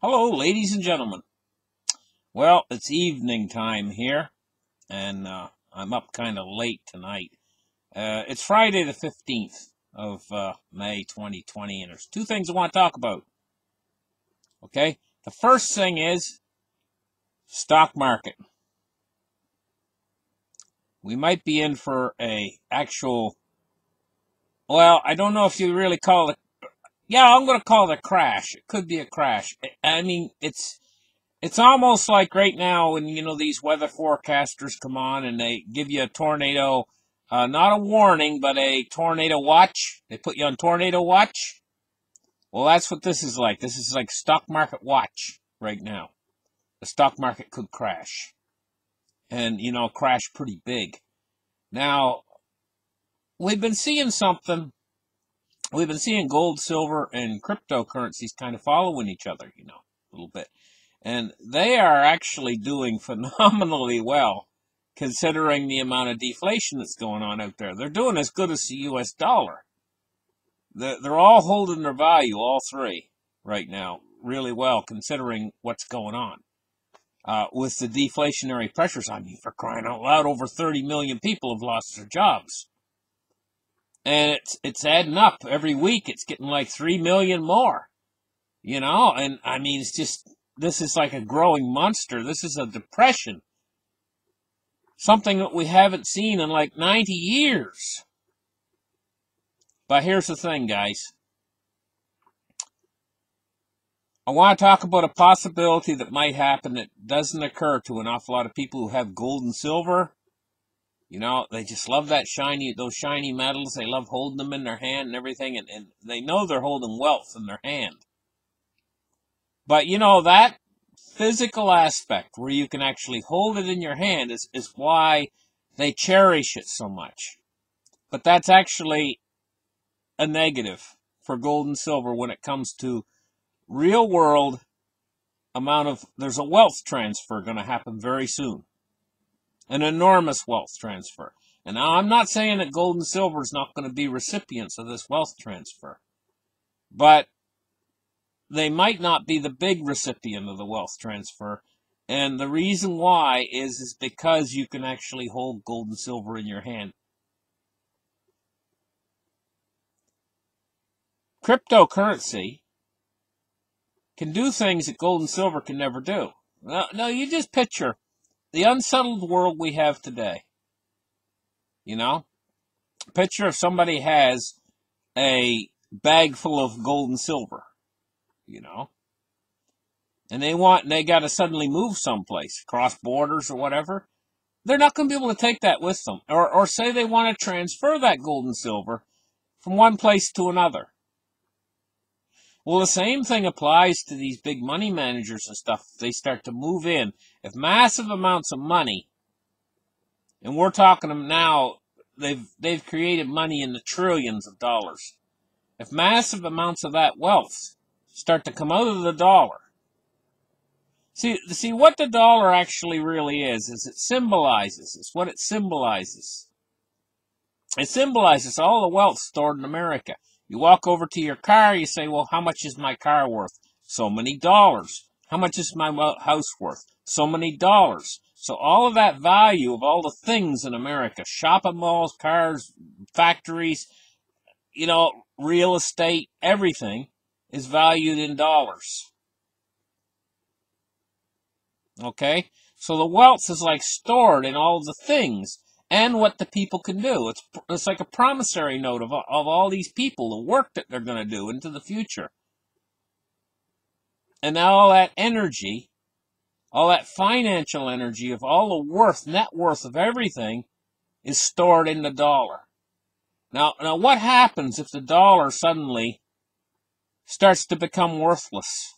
Hello, ladies and gentlemen. Well, it's evening time here, and I'm up kind of late tonight. It's Friday the 15th of May 2020, and there's two things I want to talk about. Okay? The first thing is stock market. We might be in for a actual, well, I don't know if you really call it, yeah, I'm going to call it a crash. It could be a crash. I mean, it's almost like right now when, these weather forecasters come on and they give you a tornado, not a warning, but a tornado watch. They put you on tornado watch. Well, that's what this is like. This is like stock market watch right now. The stock market could crash. And, crash pretty big. Now, we've been seeing something. We've been seeing gold, silver, and cryptocurrencies kind of following each other, a little bit. And they are actually doing phenomenally well, considering the amount of deflation that's going on out there. They're doing as good as the U.S. dollar. They're all holding their value, all three, right now, really well, considering what's going on. With the deflationary pressures, I mean, for crying out loud, over 30 million people have lost their jobs. And it's adding up. Every week it's getting like 3 million more. And I mean, this is like a growing monster. This is a depression. Something that we haven't seen in like 90 years. But here's the thing, guys. I want to talk about a possibility that might happen that doesn't occur to an awful lot of people who have gold and silver. They just love those shiny metals. They love holding them in their hand and everything, and they know they're holding wealth in their hand. But, that physical aspect where you can actually hold it in your hand is why they cherish it so much. But that's actually a negative for gold and silver when it comes to real world there's a wealth transfer going to happen very soon. An enormous wealth transfer. And now I'm not saying that gold and silver is not going to be recipients of this wealth transfer. But they might not be the big recipient of the wealth transfer. And the reason why is because you can actually hold gold and silver in your hand. Cryptocurrency can do things that gold and silver can never do. No, you just picture the unsettled world we have today. Picture if somebody has a bag full of gold and silver, and they got to suddenly move someplace, cross borders or whatever. They're not going to be able to take that with them. Or say they want to transfer that gold and silver from one place to another. Well, the same thing applies to these big money managers and stuff. They start to move in. If massive amounts of money, and we're talking them now, they've created money in the trillions of dollars. If massive amounts of that wealth start to come out of the dollar, see what the dollar actually really is it symbolizes. It's what it symbolizes. It symbolizes all the wealth stored in America. You walk over to your car, you say, well, how much is my car worth? So many dollars. How much is my house worth? So many dollars. So all of that value of all the things in America, shopping malls, cars, factories, real estate, everything is valued in dollars. Okay? So the wealth is like stored in all of the things and what the people can do. It's like a promissory note of all these people, the work that they're going to do into the future. And now all that energy, all that financial energy of all the net worth of everything is stored in the dollar. Now what happens if the dollar suddenly starts to become worthless?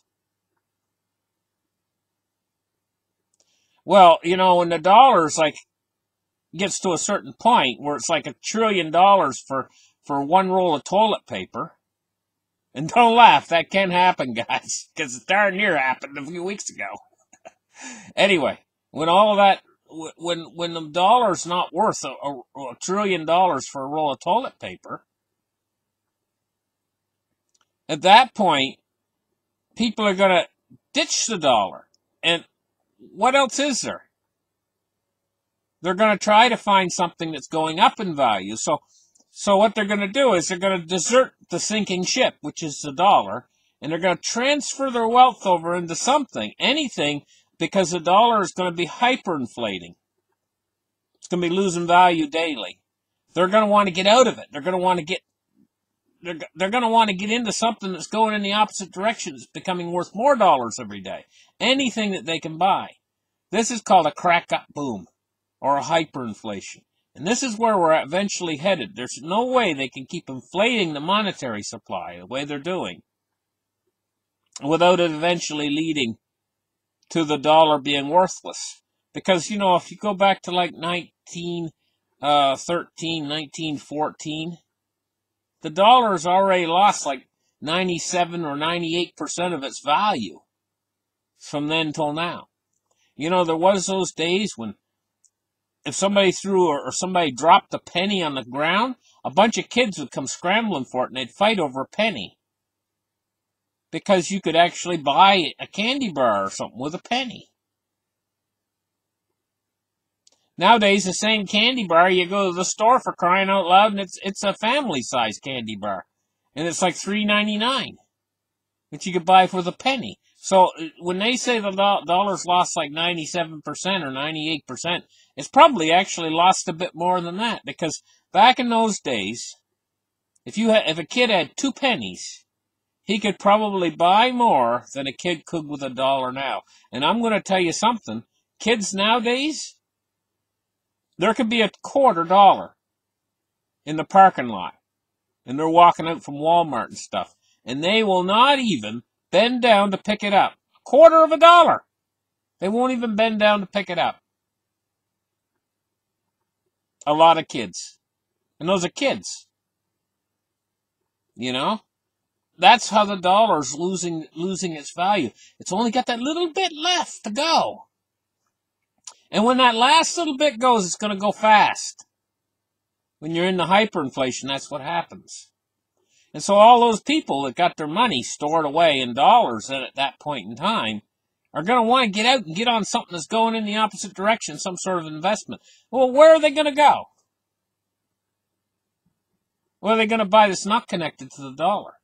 Well, when the dollar's gets to a certain point where it's like $1 trillion for one roll of toilet paper. And don't laugh, that can happen, guys, because it darn near happened a few weeks ago. Anyway, when all of that, when the dollar's not worth $1 trillion for a roll of toilet paper, at that point, people are going to ditch the dollar. And what else is there? They're going to try to find something that's going up in value. So what they're going to do is they're going to desert the sinking ship, which is the dollar, and they're going to transfer their wealth over into something, anything, because the dollar is going to be hyperinflating. It's going to be losing value daily. They're going to want to get out of it. They're going to want to get into something that's going in the opposite direction. It's becoming worth more dollars every day. Anything that they can buy. This is called a crack-up boom or a hyperinflation. And this is where we're eventually headed. There's no way they can keep inflating the monetary supply the way they're doing without it eventually leading to the dollar being worthless. Because, you know, if you go back to like 1913, 1914, the dollar has already lost like 97 or 98% of its value from then till now. You know, there was those days when if somebody threw or somebody dropped a penny on the ground, a bunch of kids would come scrambling for it and they'd fight over a penny. Because you could actually buy a candy bar or something with a penny. Nowadays, the same candy bar, you go to the store for crying out loud, and it's a family-sized candy bar. And it's like $3.99 that you could buy for the penny. So when they say the dollar's lost like 97% or 98%, it's probably actually lost a bit more than that. Because back in those days, if a kid had 2 pennies, he could probably buy more than a kid could with $1 now. And I'm going to tell you something. Kids nowadays, there could be $0.25 in the parking lot. And they're walking out from Walmart and stuff. And they will not even bend down to pick it up. $0.25. They won't even bend down to pick it up. A lot of kids. And those are kids. You know? That's how the dollar's losing its value. It's only got that little bit left to go. And when that last little bit goes, it's going to go fast. When you're in the hyperinflation, that's what happens. And so all those people that got their money stored away in dollars at that point in time are going to want to get out and get on something that's going in the opposite direction, some sort of investment. Well, where are they going to go? Where are they going to buy that's not connected to the dollar?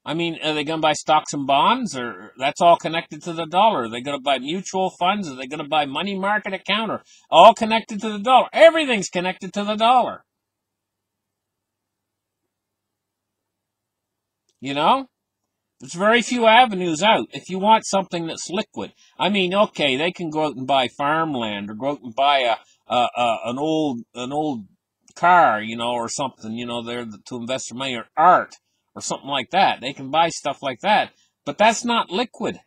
I mean, are they going to buy stocks and bonds, or that's all connected to the dollar? Are they going to buy mutual funds? Are they going to buy money market account, or all connected to the dollar? Everything's connected to the dollar. You know? There's very few avenues out if you want something that's liquid. I mean, okay, they can go out and buy farmland or go out and buy an old car, you know, or something, you know, there to invest their money, or art or something like that. They can buy stuff like that, but that's not liquid.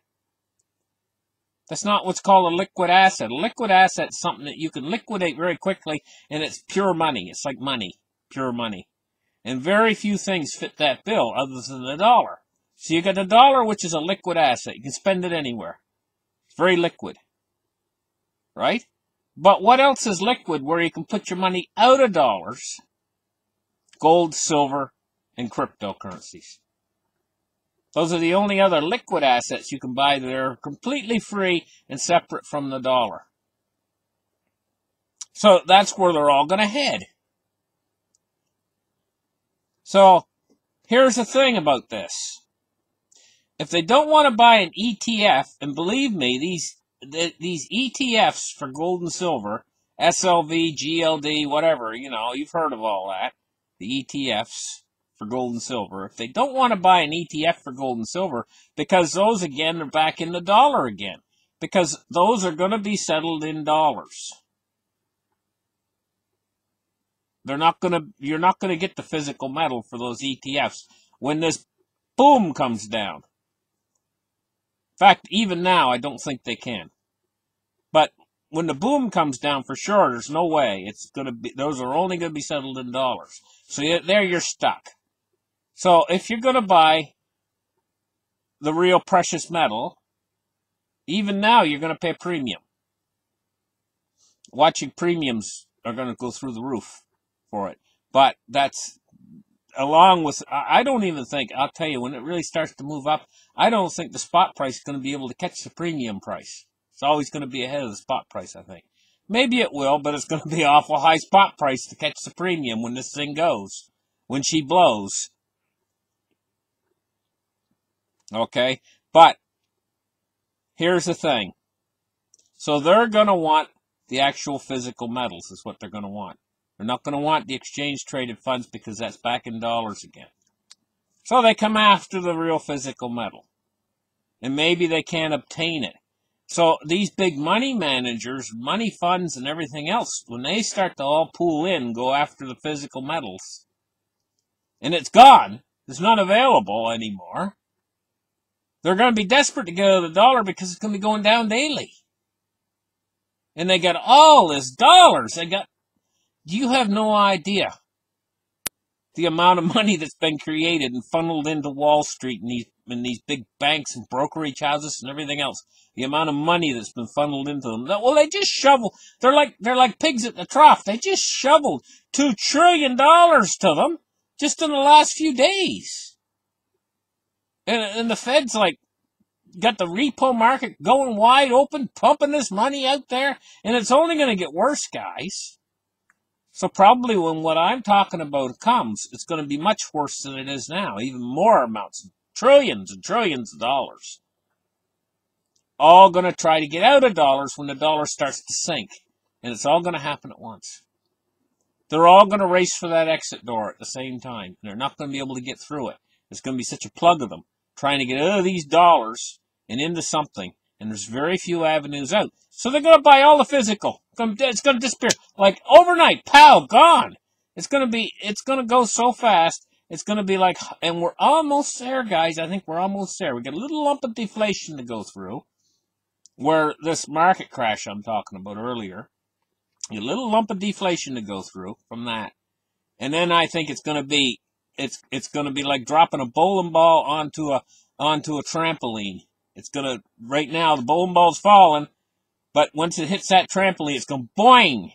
That's not what's called a liquid asset. A liquid asset is something that you can liquidate very quickly, and it's pure money. It's like money, pure money. And very few things fit that bill other than the dollar. So you got the dollar, which is a liquid asset. You can spend it anywhere. It's very liquid. Right? But what else is liquid where you can put your money out of dollars? Gold, silver, and cryptocurrencies. Those are the only other liquid assets you can buy that are completely free and separate from the dollar. So that's where they're all going to head. So here's the thing about this. If they don't want to buy an ETF, and believe me, these ETFs for gold and silver, SLV, GLD, whatever, you know, you've heard of all that, the ETFs for gold and silver. If they don't want to buy an ETF for gold and silver, because those, again, are back in the dollar again, because those are going to be settled in dollars. You're not going to get the physical metal for those ETFs when this boom comes down. In fact, even now, I don't think they can. But when the boom comes down, for sure, there's no way it's going to be. Those are only going to be settled in dollars. So there you're stuck. So if you're going to buy the real precious metal, even now you're going to pay a premium. Watching premiums are going to go through the roof for it. But that's along with, I don't even think, I'll tell you, when it really starts to move up, I don't think the spot price is going to be able to catch the premium price. It's always going to be ahead of the spot price, I think. Maybe it will, but it's going to be an awful high spot price to catch the premium when this thing goes, when she blows. Okay? But here's the thing. So they're going to want the actual physical metals is what they're going to want. They're not going to want the exchange-traded funds because that's back in dollars again. So they come after the real physical metal. And maybe they can't obtain it. So these big money managers, money funds, and everything else, when they start to all pool in and go after the physical metals, and it's gone, it's not available anymore, they're going to be desperate to get out of the dollar because it's going to be going down daily. And they got all this dollars. You have no idea the amount of money that's been created and funneled into Wall Street and these big banks and brokerage houses and everything else. The amount of money that's been funneled into them. Well, they just shovel. They're like pigs at the trough. They just shoveled $2 trillion to them just in the last few days. And the Fed's got the repo market going wide open, pumping this money out there, and it's only going to get worse, guys. So probably when what I'm talking about comes, it's going to be much worse than it is now. Even more amounts, trillions and trillions of dollars. All going to try to get out of dollars when the dollar starts to sink. And it's all going to happen at once. They're all going to race for that exit door at the same time. And they're not going to be able to get through it. There's going to be such a plug of them trying to get out of these dollars and into something. And there's very few avenues out. So they're going to buy all the physical. It's going to disappear. Like overnight, pow, gone. It's going to go so fast. It's going to be like, and we're almost there, guys. I think we're almost there. We got a little lump of deflation to go through. Where this market crash I'm talking about earlier. A little lump of deflation to go through from that. And then I think it's going to be like dropping a bowling ball onto a trampoline. It's going to, right now, the bowling ball's falling, but once it hits that trampoline, it's going boing.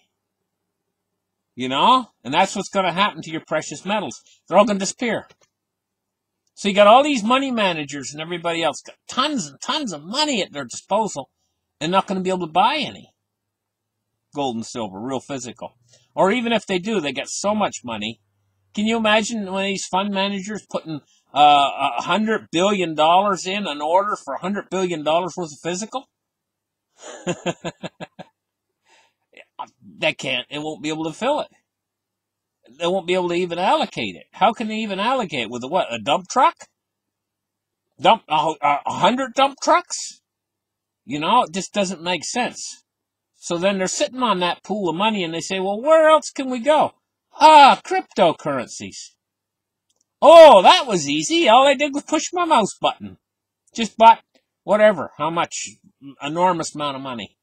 You know? And that's what's going to happen to your precious metals. They're all going to disappear. So you got all these money managers and everybody else got tons and tons of money at their disposal and not going to be able to buy any gold and silver, real physical. Or even if they do, they get so much money. Can you imagine one of these fund managers putting $100 billion in an order for $100 billion worth of physical? It won't be able to fill it. They won't be able to even allocate it. How can they even allocate it? With a dump truck? 100 dump trucks? You know, it just doesn't make sense. So then they're sitting on that pool of money and they say, well, where else can we go? Cryptocurrencies. Oh, that was easy. All I did was push my mouse button. Just bought whatever, how much, enormous amount of money.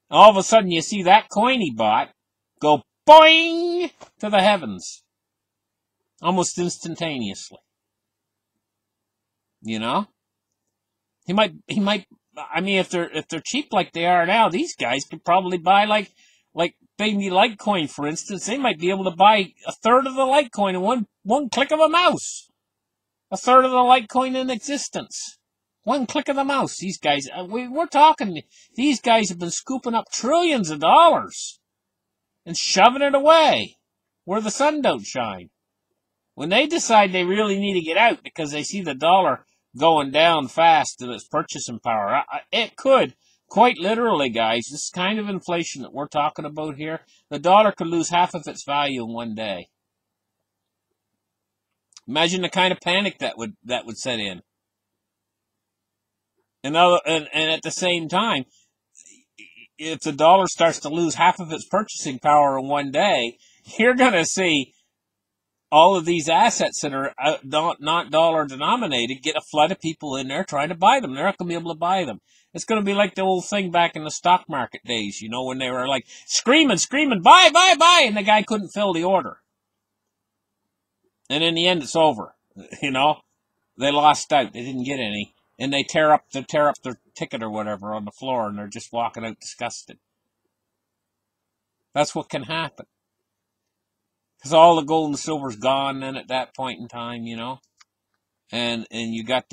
All of a sudden you see that coin he bought go boing to the heavens. Almost instantaneously. You know? He might, I mean, if they're cheap like they are now, these guys could probably buy like Baby Litecoin, for instance. They might be able to buy a third of the Litecoin in one click of a mouse. A third of the Litecoin in existence. One click of the mouse. These guys, we're talking, these guys have been scooping up trillions of dollars and shoving it away where the sun don't shine. When they decide they really need to get out because they see the dollar going down fast in its purchasing power, it could, quite literally, guys, this kind of inflation that we're talking about here, the dollar could lose half of its value in one day. Imagine the kind of panic that would set in. And at the same time, if the dollar starts to lose half of its purchasing power in one day, you're going to see all of these assets that are not dollar denominated get a flood of people in there trying to buy them. They're not going to be able to buy them. It's going to be like the old thing back in the stock market days, you know, when they were like screaming, buy, buy, buy, and the guy couldn't fill the order. And in the end, it's over. You know, they lost out. They didn't get any. And they tear up their ticket or whatever on the floor, and they're just walking out disgusted. That's what can happen. because all the gold and silver's gone then at that point in time, you know. And you got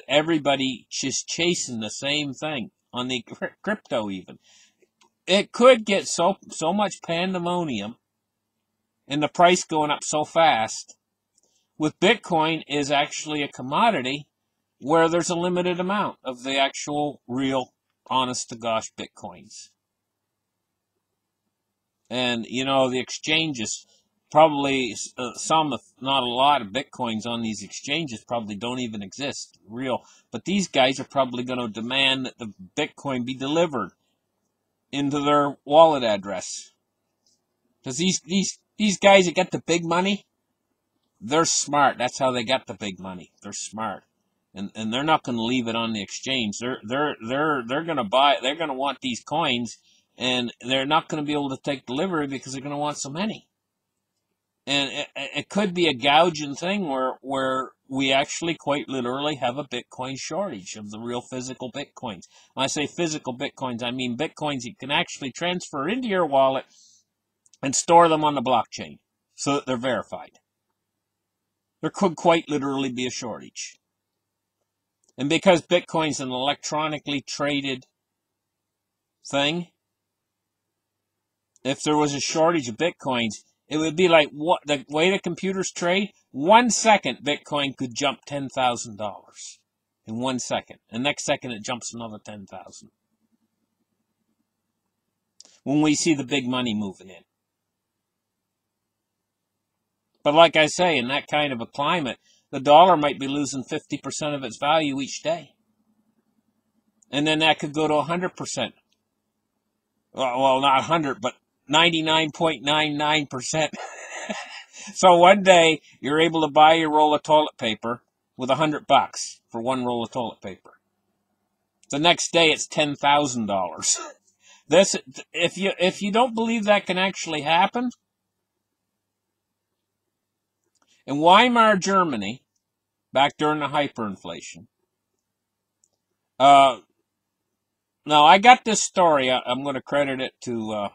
everybody just chasing the same thing on the crypto even. It could get so much pandemonium and the price going up so fast. With Bitcoin is actually a commodity where there's a limited amount of the actual real honest to gosh Bitcoins. And you know, the exchanges probably some, if not a lot, of Bitcoins on these exchanges probably don't even exist real. But these guys are probably going to demand that the Bitcoin be delivered into their wallet address. Because these guys that get the big money, they're smart. That's how they get the big money. They're smart. And they're not going to leave it on the exchange. They're going to buy. They're going to want these coins, and they're not going to be able to take delivery because they're going to want so many. And it could be a gouging thing where we actually quite literally have a Bitcoin shortage of the real physical Bitcoins. When I say physical Bitcoins, I mean Bitcoins you can actually transfer into your wallet and store them on the blockchain so that they're verified. There could quite literally be a shortage. And because Bitcoin's an electronically traded thing, if there was a shortage of Bitcoins, it would be like what the way the computers trade. 1 second, Bitcoin could jump $10,000 in 1 second. The next second, it jumps another 10,000. When we see the big money moving in. But like I say, in that kind of a climate, the dollar might be losing 50% of its value each day. And then that could go to 100%. Well, not 100, but 99.99%. So one day, you're able to buy your roll of toilet paper with $100 for one roll of toilet paper. The next day, it's $10,000. This, if you don't believe that can actually happen, in Weimar, Germany, back during the hyperinflation, now I got this story. I'm going to credit it to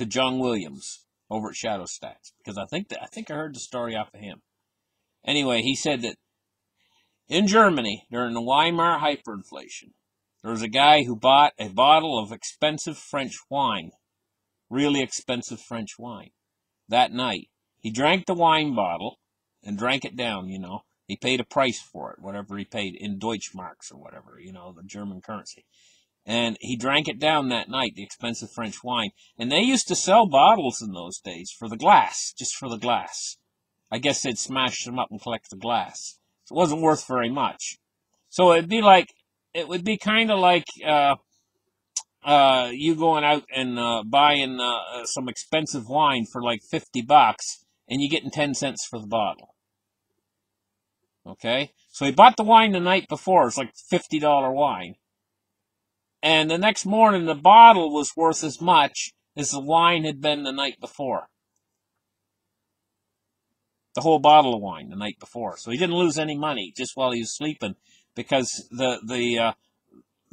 John Williams over at Shadow Stacks, because I think I heard the story off of him. Anyway, he said that in Germany during the Weimar hyperinflation, there was a guy who bought a bottle of expensive French wine, really expensive French wine, that night. He drank the wine bottle and drank it down, you know. He paid a price for it, whatever he paid in Deutschmarks or whatever, you know, the German currency. And he drank it down that night, the expensive French wine. And they used to sell bottles in those days for the glass, just for the glass. I guess they'd smash them up and collect the glass. So it wasn't worth very much. So it would be kind of like you going out and buying some expensive wine for like $50, and you getting 10 cents for the bottle. Okay? So he bought the wine the night before. It's like $50 wine. And the next morning, the bottle was worth as much as the wine had been the night before. The whole bottle of wine the night before. So he didn't lose any money just while he was sleeping, because the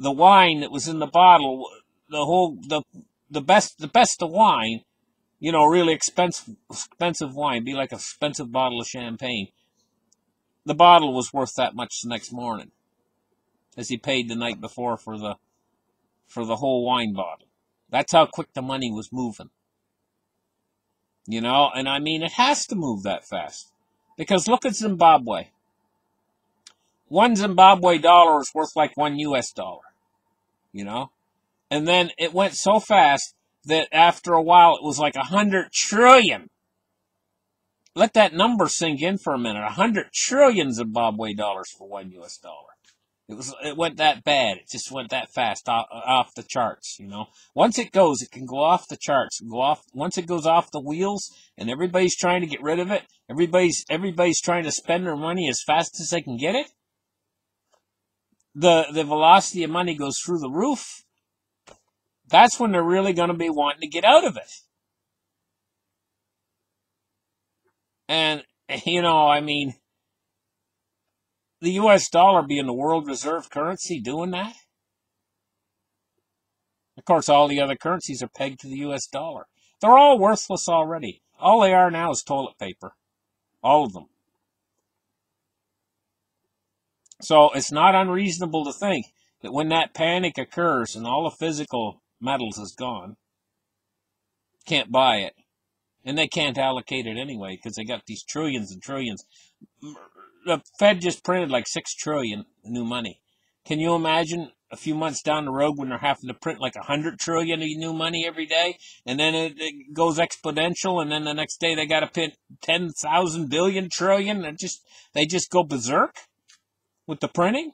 wine that was in the bottle, the best of wine, you know, really expensive wine, be like an expensive bottle of champagne. The bottle was worth that much the next morning, as he paid the night before for the whole wine bottle. That's how quick the money was moving. You know, and I mean, it has to move that fast. Because look at Zimbabwe. One Zimbabwe dollar is worth like $1 US. You know? And then it went so fast that after a while it was like 100 trillion. Let that number sink in for a minute. 100 trillion Zimbabwe dollars for $1 US. It went that bad. It just went that fast off the charts, you know. Once it goes, it can go off the charts. Once it goes off the wheels, and everybody's trying to get rid of it. Everybody's trying to spend their money as fast as they can get it. The velocity of money goes through the roof. That's when they're really going to be wanting to get out of it. And, you know, I mean, the US dollar being the world reserve currency doing that? Of course, all the other currencies are pegged to the US dollar. They're all worthless already. All they are now is toilet paper. All of them. So it's not unreasonable to think that when that panic occurs and all the physical metals is gone, can't buy it. And they can't allocate it anyway because they got these trillions and trillions. The Fed just printed like 6 trillion new money. Can you imagine a few months down the road when they're having to print like 100 trillion of new money every day, and then it goes exponential, and then the next day they got to print 10,000 billion trillion, and they just go berserk with the printing?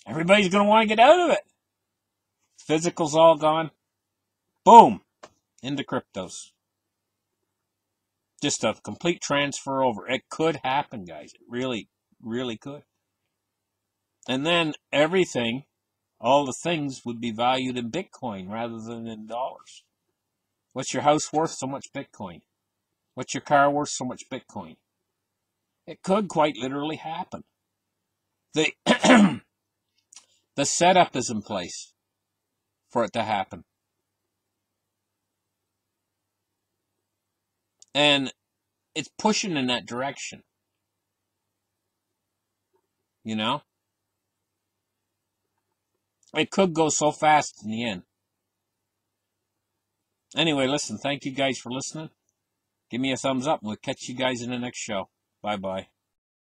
Everybody's going to want to get out of it. Physical's all gone. Boom. Into cryptos. Just a complete transfer over. It could happen, guys. It really, really could. And then everything, all the things would be valued in Bitcoin rather than in dollars. What's your house worth? So much Bitcoin. What's your car worth? So much Bitcoin. It could quite literally happen. The the setup is in place for it to happen. And it's pushing in that direction. You know? It could go so fast in the end. Anyway, listen, thank you guys for listening. Give me a thumbs up, and we'll catch you guys in the next show. Bye-bye.